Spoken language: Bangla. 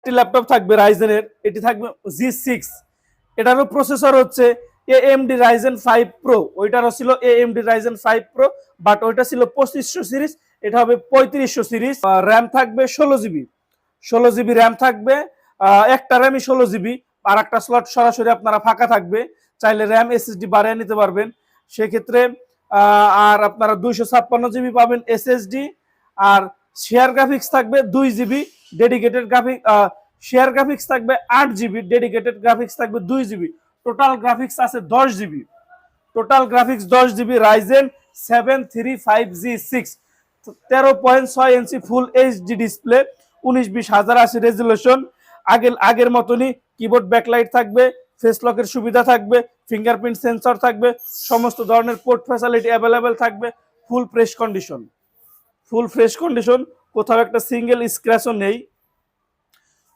আরেকটি ল্যাপটপ থাকবে রাইজেনের, এটি থাকবে G6, এটারও প্রসেসর হচ্ছে AMD Ryzen 5 Pro, ওইটারও ছিল AMD Ryzen 5 Pro, বাট ওইটা ছিল 2500 সিরিজ, এটা হবে 3500 সিরিজ। র্যাম থাকবে 16 জিবি, 16 জিবি র্যাম থাকবে, একটা র্যামই 16 জিবি, আর একটা স্লট সরাসরি আপনারা ফাঁকা থাকবে, চাইলে র্যাম SSD বাড়িয়ে নিতে পারবেন সেক্ষেত্রে। আর আপনারা 256 জিবি পাবেন SSD, আর শেয়ার গ্রাফিক্স থাকবে 2 GB, dedicated graphic share graphics থাকবে 8 জিবি, ডেডিকেটেড গ্রাফিক্স থাকবে 2 জিবি, টোটাল গ্রাফিক্স আছে 10 GB, total graphics 10 GB. Ryzen 735G6, 13.6 inch full HD display, 1920x1080 resolution. আগের মতনই কিবোর্ড ব্যাকলাইট থাকবে, ফেস লকের সুবিধা থাকবে, ফিঙ্গারপ্রিন্ট সেন্সর থাকবে, সমস্ত ধরনের পোর্ট ফ্যাসিলিটি অ্যাভেলেবেল থাকবে, ফুল ফ্রেশ কন্ডিশন, কোথাও একটা সিঙ্গেল স্ক্র্যাচও নেই।